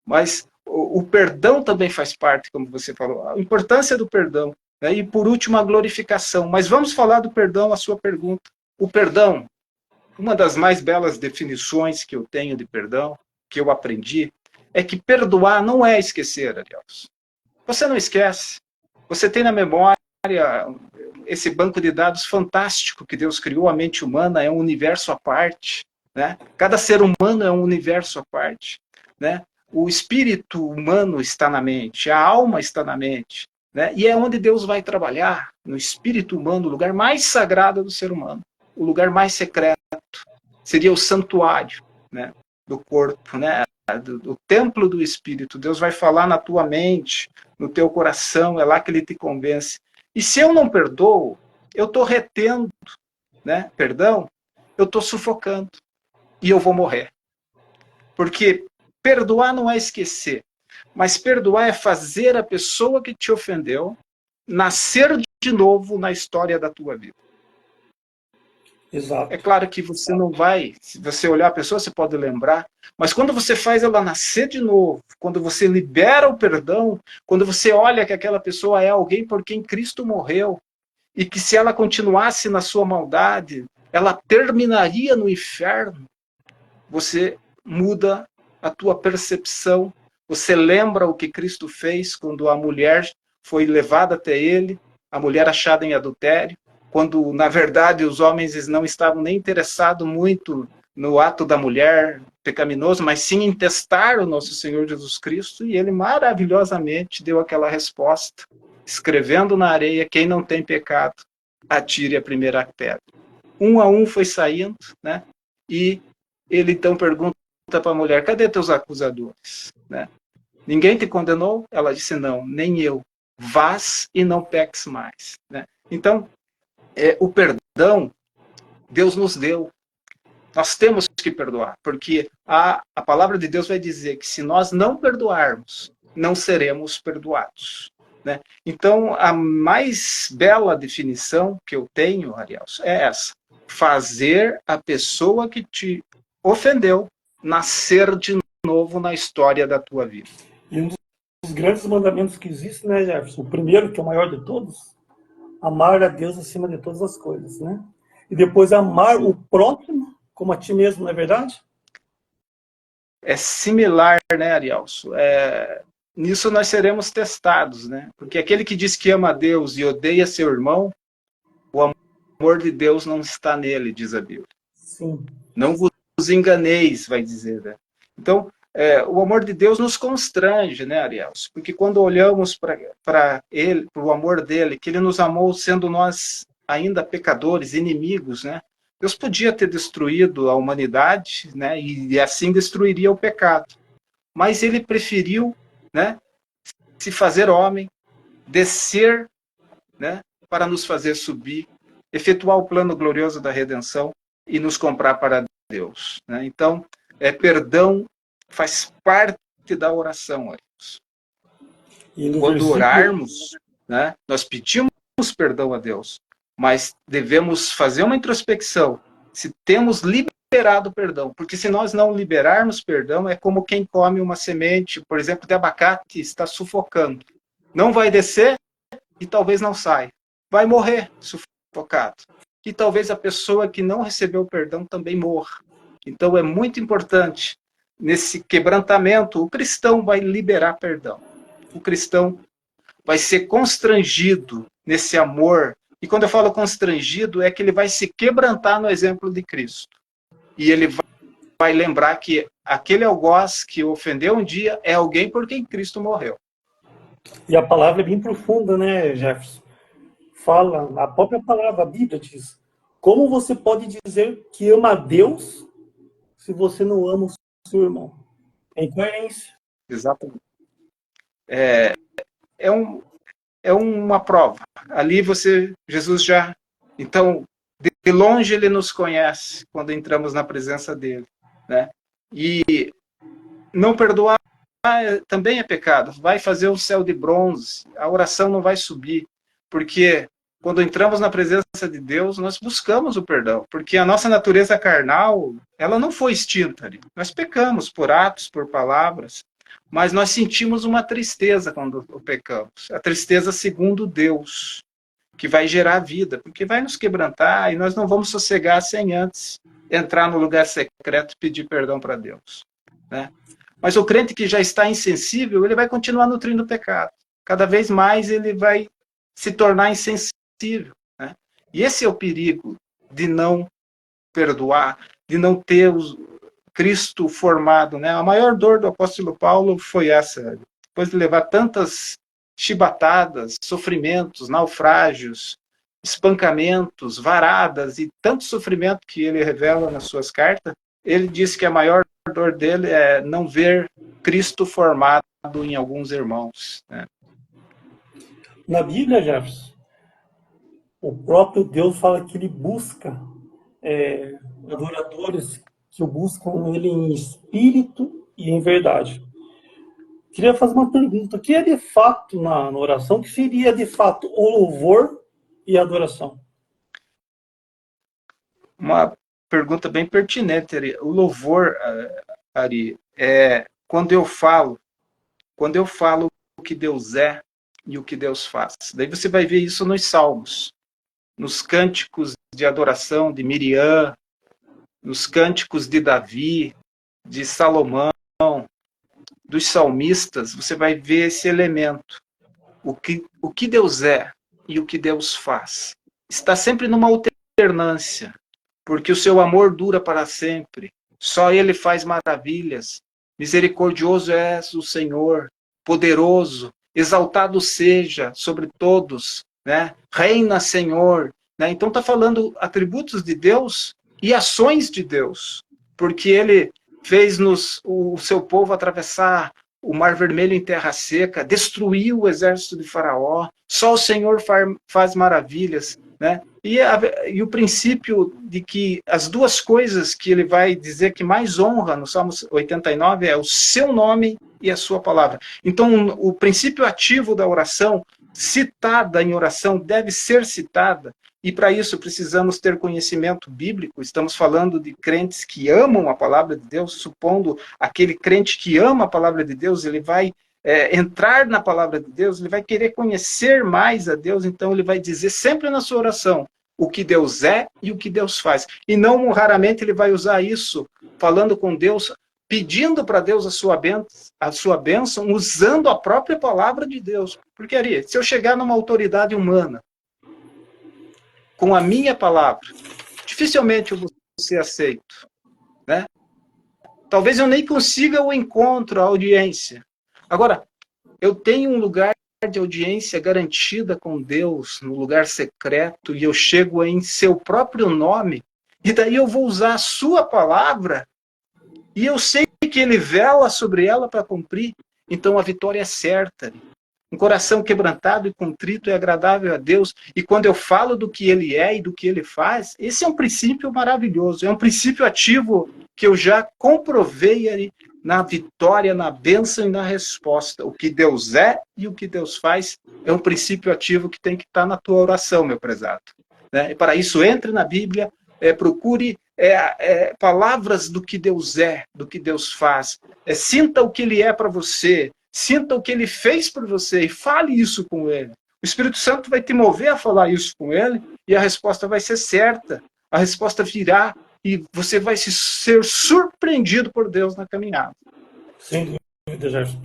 mas o perdão também faz parte, como você falou, a importância do perdão, né? E por último, a glorificação. Mas vamos falar do perdão, a sua pergunta. O perdão, uma das mais belas definições que eu tenho de perdão, que eu aprendi, é que perdoar não é esquecer, Deus. Você não esquece. Você tem na memória esse banco de dados fantástico que Deus criou. A mente humana é um universo à parte, né? Cada ser humano é um universo à parte, né? O espírito humano está na mente, a alma está na mente, né? E é onde Deus vai trabalhar, no espírito humano, o lugar mais sagrado do ser humano, o lugar mais secreto, seria o santuário, né, do corpo, né, do templo do espírito. Deus vai falar na tua mente, no teu coração, é lá que ele te convence. E se eu não perdoo, eu estou retendo, né, perdão, eu estou sufocando e eu vou morrer. Porque perdoar não é esquecer, mas perdoar é fazer a pessoa que te ofendeu nascer de novo na história da tua vida. Exato. É claro que você não vai, se você olhar a pessoa, você pode lembrar, mas quando você faz ela nascer de novo, quando você libera o perdão, quando você olha que aquela pessoa é alguém por quem Cristo morreu, e que se ela continuasse na sua maldade, ela terminaria no inferno, você muda a tua percepção, você lembra o que Cristo fez quando a mulher foi levada até ele, a mulher achada em adultério, quando, na verdade, os homens não estavam nem interessados muito no ato da mulher pecaminoso, mas sim em testar o nosso Senhor Jesus Cristo, e ele maravilhosamente deu aquela resposta, escrevendo na areia: quem não tem pecado, atire a primeira pedra. Um a um foi saindo, né? E ele então pergunta para a mulher: cadê teus acusadores? Né? Ninguém te condenou? Ela disse: não, nem eu. Vás e não peques mais. Né? Então, o perdão Deus nos deu. Nós temos que perdoar, porque a palavra de Deus vai dizer que se nós não perdoarmos, não seremos perdoados. Né? Então, a mais bela definição que eu tenho, Arielso, é essa. Fazer a pessoa que te ofendeu nascer de novo na história da tua vida. E um dos grandes mandamentos que existe, né, Jefferson? O primeiro, que é o maior de todos, amar a Deus acima de todas as coisas, né? E depois amar o próximo como a ti mesmo, não é verdade? É similar, né, Arielso? Nisso nós seremos testados, né? Porque aquele que diz que ama a Deus e odeia seu irmão, o amor de Deus não está nele, diz a Bíblia. Sim. Não vos enganeis, vai dizer, né? Então, o amor de Deus nos constrange, né, Arielso? Porque quando olhamos para ele, para o amor dele, que ele nos amou sendo nós ainda pecadores, inimigos, né? Deus podia ter destruído a humanidade, né? E assim destruiria o pecado. Mas ele preferiu, né, se fazer homem, descer, né, para nos fazer subir, efetuar o plano glorioso da redenção e nos comprar para Deus. Né? Então, perdão faz parte da oração. Quando orarmos, né, nós pedimos perdão a Deus, mas devemos fazer uma introspecção se temos liberado perdão, porque se nós não liberarmos perdão, é como quem come uma semente, por exemplo, de abacate, está sufocando. Não vai descer e talvez não saia. Vai morrer sufocado. E talvez a pessoa que não recebeu perdão também morra. Então é muito importante, nesse quebrantamento, o cristão vai liberar perdão. O cristão vai ser constrangido nesse amor. E quando eu falo constrangido, é que ele vai se quebrantar no exemplo de Cristo. E ele vai lembrar que aquele algoz que ofendeu um dia é alguém por quem Cristo morreu. E a palavra é bem profunda, né, Jefferson? Fala, a própria palavra, a Bíblia diz, como você pode dizer que ama a Deus se você não ama o seu irmão? É incoerência. Exatamente. É uma prova. Ali Jesus já... Então, de longe ele nos conhece quando entramos na presença dele. Né? E não perdoar também é pecado. Vai fazer um céu de bronze. A oração não vai subir. Porque quando entramos na presença de Deus, nós buscamos o perdão. Porque a nossa natureza carnal, ela não foi extinta ali. Nós pecamos por atos, por palavras. Mas nós sentimos uma tristeza quando pecamos. A tristeza segundo Deus, que vai gerar vida, porque vai nos quebrantar e nós não vamos sossegar sem antes entrar no lugar secreto e pedir perdão para Deus. Né? Mas o crente que já está insensível, ele vai continuar nutrindo o pecado. Cada vez mais ele vai se tornar insensível. Né? E esse é o perigo de não perdoar, de não ter Cristo formado. Né? A maior dor do apóstolo Paulo foi essa. Depois de levar tantas chibatadas, sofrimentos, naufrágios, espancamentos, varadas e tanto sofrimento que ele revela nas suas cartas, ele diz que a maior dor dele é não ver Cristo formado em alguns irmãos. Né? Na Bíblia, Jefferson, o próprio Deus fala que ele busca adoradores que o buscam ele em espírito e em verdade. Queria fazer uma pergunta. O que é de fato na oração? O que seria de fato o louvor e a adoração? Uma pergunta bem pertinente, Ari. O louvor, Ari, é quando eu falo o que Deus é e o que Deus faz. Daí você vai ver isso nos salmos, nos cânticos de adoração de Miriam, nos cânticos de Davi, de Salomão, dos salmistas, você vai ver esse elemento. O que Deus é e o que Deus faz. Está sempre numa alternância, porque o seu amor dura para sempre. Só Ele faz maravilhas. Misericordioso é o Senhor, poderoso, exaltado seja sobre todos, né? Reina, Senhor. Né? Então está falando atributos de Deus e ações de Deus, porque Ele fez o seu povo atravessar o Mar Vermelho em terra seca, destruiu o exército de Faraó. Só o Senhor faz maravilhas. né? E o princípio de que as duas coisas que ele vai dizer que mais honra no Salmo 89 é o seu nome e a sua palavra. Então, o princípio ativo da oração, citada em oração, deve ser citada, e para isso precisamos ter conhecimento bíblico. Estamos falando de crentes que amam a palavra de Deus, supondo aquele crente que ama a palavra de Deus, ele vai entrar na palavra de Deus, ele vai querer conhecer mais a Deus, então ele vai dizer sempre na sua oração o que Deus é e o que Deus faz. E não raramente ele vai usar isso, falando com Deus, pedindo para Deus a sua bênção, usando a própria palavra de Deus. Porque, Ari, se eu chegar numa autoridade humana, com a minha palavra, dificilmente eu vou ser aceito, né? Talvez eu nem consiga o encontro, a audiência. Agora, eu tenho um lugar de audiência garantida com Deus, no lugar secreto, e eu chego em seu próprio nome, e daí eu vou usar a sua palavra, e eu sei que ele vela sobre ela para cumprir, então a vitória é certa. Um coração quebrantado e contrito é agradável a Deus, e quando eu falo do que ele é e do que ele faz, esse é um princípio maravilhoso, é um princípio ativo que eu já comprovei ali na vitória, na bênção e na resposta. O que Deus é e o que Deus faz é um princípio ativo que tem que estar na tua oração, meu prezado. Né? E para isso, entre na Bíblia, procure palavras do que Deus é, do que Deus faz. Sinta o que Ele é para você, sinta o que Ele fez por você e fale isso com Ele. O Espírito Santo vai te mover a falar isso com Ele e a resposta vai ser certa. A resposta virá e você vai ser surpreendido por Deus na caminhada. Sem dúvida, Gerson.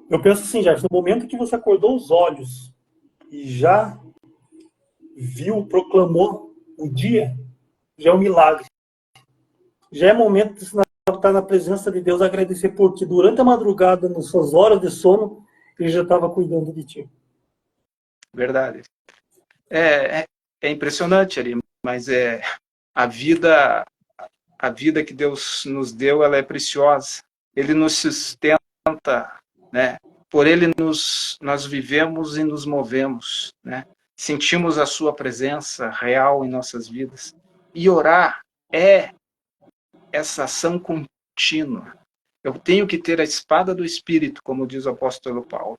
Eu penso assim, Gerson, no momento que você acordou os olhos e já viu, proclamou o dia, já é um milagre. Já é momento de estar na presença de Deus, agradecer porque durante a madrugada, nas suas horas de sono, Ele já estava cuidando de ti. Verdade. É impressionante ali, mas a vida que Deus nos deu, ela é preciosa. Ele nos sustenta, né? Por Ele nós vivemos e nos movemos, né? Sentimos a sua presença real em nossas vidas. E orar é essa ação contínua. Eu tenho que ter a espada do Espírito, como diz o apóstolo Paulo.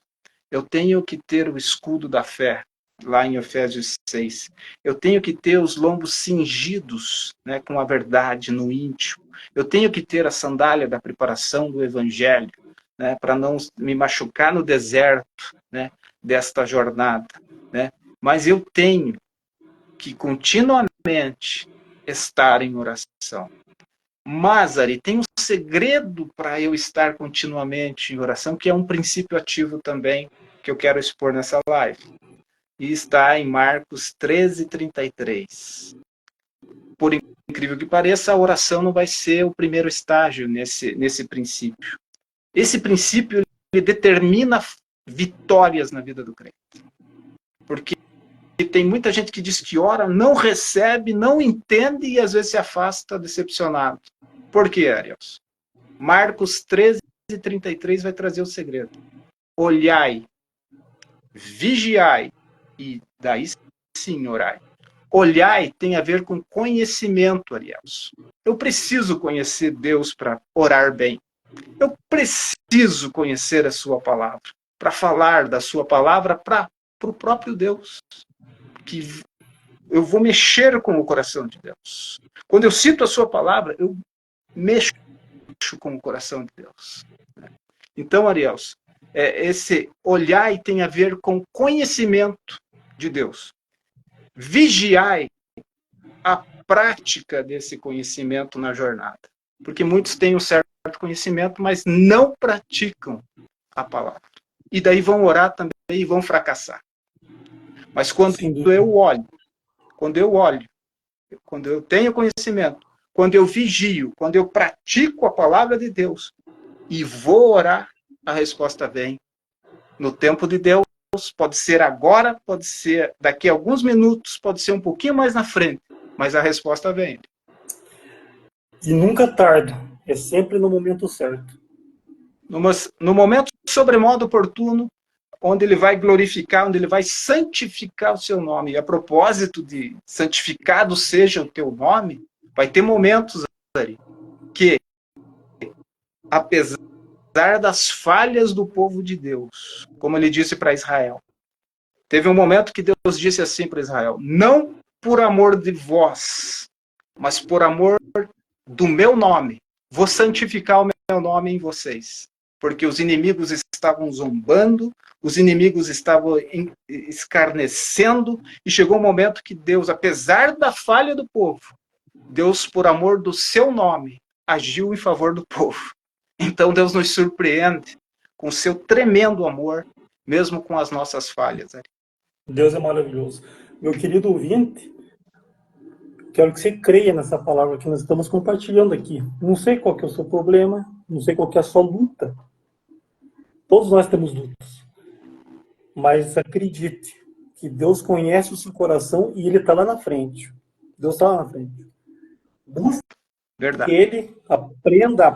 Eu tenho que ter o escudo da fé, lá em Efésios 6. Eu tenho que ter os lombos cingidos, né, com a verdade no íntimo. Eu tenho que ter a sandália da preparação do Evangelho, né, para não me machucar no deserto, né, desta jornada. Né? Mas eu tenho que continuamente estar em oração. Mas, Ari, tem um segredo para eu estar continuamente em oração, que é um princípio ativo também, que eu quero expor nessa live. E está em Marcos 13:33. Por incrível que pareça, a oração não vai ser o primeiro estágio nesse princípio. Esse princípio ele determina vitórias na vida do crente. Porque tem muita gente que diz que ora, não recebe, não entende e às vezes se afasta decepcionado. Por quê, Ariels? Marcos 13:33 vai trazer o segredo. Olhai, vigiai, e daí sim orai. Olhai tem a ver com conhecimento, Ariels. Eu preciso conhecer Deus para orar bem. Eu preciso conhecer a sua palavra, para falar da sua palavra para o próprio Deus. Que eu vou mexer com o coração de Deus. Quando eu cito a sua palavra, eu mexo com o coração de Deus. Então, Ariels, esse olhai tem a ver com conhecimento de Deus. Vigiai a prática desse conhecimento na jornada. Porque muitos têm um certo conhecimento, mas não praticam a palavra. E daí vão orar também e vão fracassar. Mas quando eu olho, quando eu tenho conhecimento, quando eu vigio, quando eu pratico a palavra de Deus e vou orar, a resposta vem no tempo de Deus. Pode ser agora, pode ser daqui a alguns minutos, pode ser um pouquinho mais na frente, mas a resposta vem. E nunca tarda, é sempre no momento certo. No momento sobremodo oportuno, onde ele vai glorificar, onde ele vai santificar o seu nome. E a propósito de santificado seja o teu nome, vai ter momentos ali que, apesar das falhas do povo de Deus, como ele disse para Israel, teve um momento que Deus disse assim para Israel: não por amor de vós, mas por amor do meu nome, vou santificar o meu nome em vocês. Porque os inimigos estavam zombando, os inimigos estavam escarnecendo, e chegou um momento que Deus, apesar da falha do povo, Deus, por amor do seu nome, agiu em favor do povo. Então Deus nos surpreende com o seu tremendo amor, mesmo com as nossas falhas. Deus é maravilhoso. Meu querido ouvinte, quero que você creia nessa palavra que nós estamos compartilhando aqui. Não sei qual que é o seu problema, não sei qual que é a sua luta. Todos nós temos lutas. Mas acredite que Deus conhece o seu coração e Ele está lá na frente. Deus está lá na frente. Busque Ele, aprenda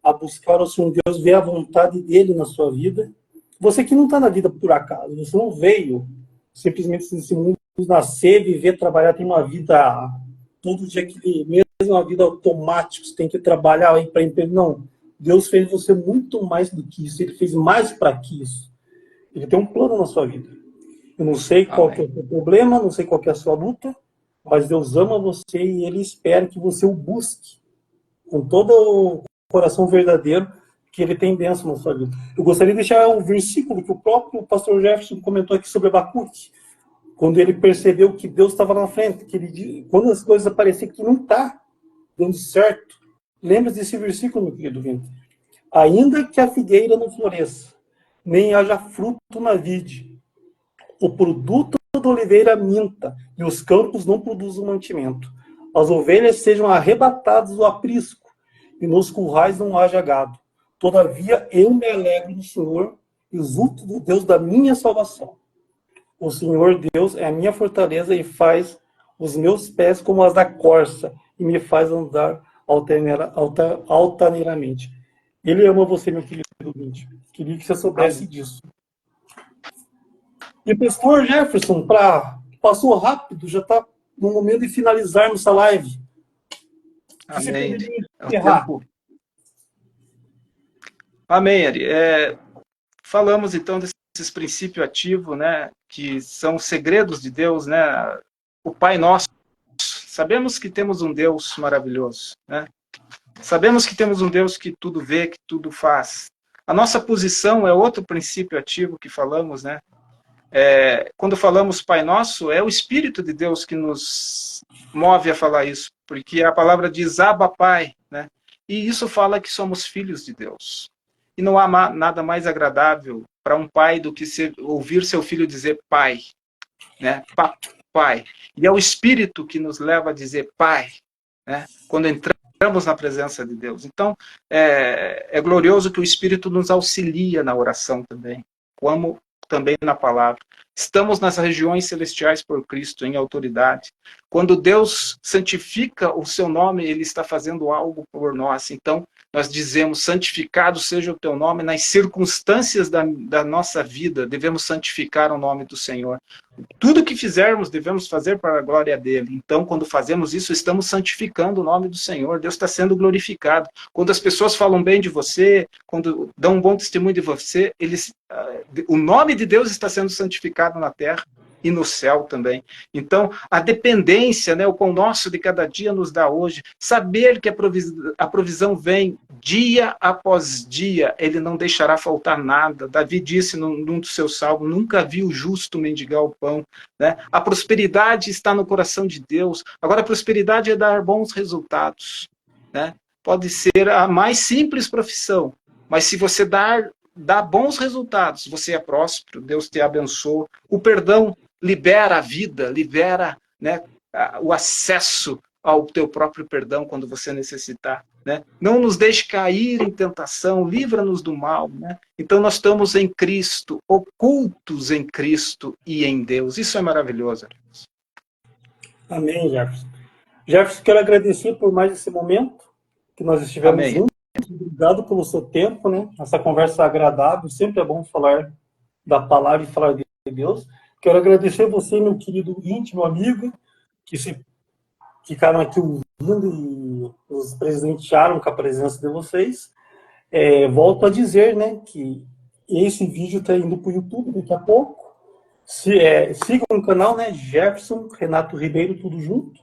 a buscar o Senhor Deus, ver a vontade dEle na sua vida. Você que não está na vida por acaso, você não veio simplesmente nesse mundo nascer, viver, trabalhar, tem uma vida todo dia que mesmo uma vida automática, você tem que trabalhar aí para emprego. Não, Deus fez você muito mais do que isso, Ele fez mais para que isso. Ele tem um plano na sua vida. Eu não sei qual que é o seu problema, não sei qual que é a sua luta, mas Deus ama você e Ele espera que você o busque com todo o coração verdadeiro, que Ele tem bênção na sua vida. Eu gostaria de deixar um versículo que o próprio pastor Jefferson comentou aqui sobre Abacuque, quando ele percebeu que Deus estava na frente, que ele, quando as coisas pareciam que não está dando certo. Lembra desse versículo, meu querido Vinte? Ainda que a figueira não floresça, nem haja fruto na vide, o produto da oliveira minta, e os campos não produzam mantimento. As ovelhas sejam arrebatadas do aprisco, e nos currais não haja gado. Todavia eu me alegro no Senhor, e exulto do Deus da minha salvação. O Senhor Deus é a minha fortaleza e faz os meus pés como as da corça, e me faz andar altaneiramente. Ele ama você, meu querido ouvinte. Queria que você soubesse disso. E pastor Jefferson, passou rápido, já está no momento de finalizarmos essa live. Amém. Amém, Ari. Falamos então desses princípios ativos, né, que são segredos de Deus, né? O Pai Nosso. Sabemos que temos um Deus maravilhoso, né? Sabemos que temos um Deus que tudo vê, que tudo faz. A nossa posição é outro princípio ativo que falamos, né? Quando falamos Pai Nosso, é o Espírito de Deus que nos move a falar isso, porque a palavra diz Abba Pai, né? E isso fala que somos filhos de Deus. E não há nada mais agradável para um pai do que ouvir seu filho dizer Pai, né? Pai. E é o Espírito que nos leva a dizer Pai, né? Quando entramos na presença de Deus. Então, é glorioso que o Espírito nos auxilia na oração também, como também na palavra. Estamos nas regiões celestiais por Cristo, em autoridade. Quando Deus santifica o seu nome, Ele está fazendo algo por nós. Então, nós dizemos, santificado seja o teu nome, nas circunstâncias da nossa vida, devemos santificar o nome do Senhor. Tudo que fizermos, devemos fazer para a glória dele. Então, quando fazemos isso, estamos santificando o nome do Senhor. Deus está sendo glorificado. Quando as pessoas falam bem de você, quando dão um bom testemunho de você, o nome de Deus está sendo santificado na terra e no céu também. Então, a dependência, né, o pão nosso de cada dia nos dá hoje, saber que a provisão vem dia após dia, ele não deixará faltar nada. Davi disse num dos seus salmos, nunca vi o justo mendigar o pão. Né? A prosperidade está no coração de Deus. Agora, a prosperidade é dar bons resultados. Né? Pode ser a mais simples profissão, mas se você dá bons resultados, você é próspero, Deus te abençoa. O perdão libera a vida, libera, né, o acesso ao teu próprio perdão quando você necessitar. Né? Não nos deixe cair em tentação, livra-nos do mal. Né? Então nós estamos em Cristo, ocultos em Cristo e em Deus. Isso é maravilhoso. Amém, Jefferson. Jefferson, quero agradecer por mais esse momento que nós estivemos juntos. Obrigado pelo seu tempo, né? Essa conversa agradável. Sempre é bom falar da palavra e falar de Deus. Quero agradecer você, meu querido íntimo amigo, que se ficaram aqui ouvindo e nos presentearam com a presença de vocês. Volto a dizer, né, que esse vídeo está indo para o YouTube daqui a pouco. Sigam o canal, né, Jefferson Renato Ribeiro, tudo junto.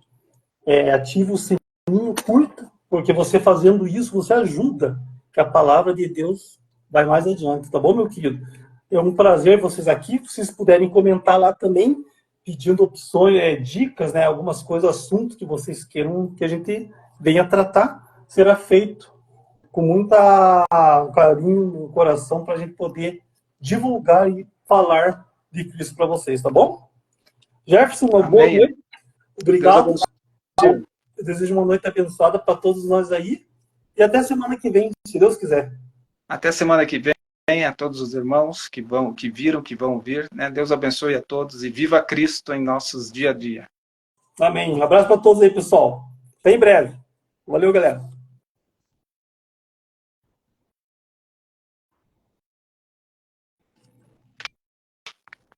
Ativa o sininho, curta, porque você fazendo isso, você ajuda que a palavra de Deus vai mais adiante, tá bom, meu querido? É um prazer vocês aqui, se vocês puderem comentar lá também, pedindo opções, dicas, né, algumas coisas, assuntos que vocês queiram que a gente venha tratar, será feito com muita carinho no coração para a gente poder divulgar e falar de Cristo para vocês, tá bom? Jefferson, uma boa Amém. noite. Obrigado. Deus Eu desejo uma noite abençoada para todos nós aí. E até semana que vem, se Deus quiser. Até semana que vem, a todos os irmãos que viram, que vão vir. Né? Deus abençoe a todos e viva Cristo em nossos dia a dia. Amém. Um abraço para todos aí, pessoal. Até em breve. Valeu, galera.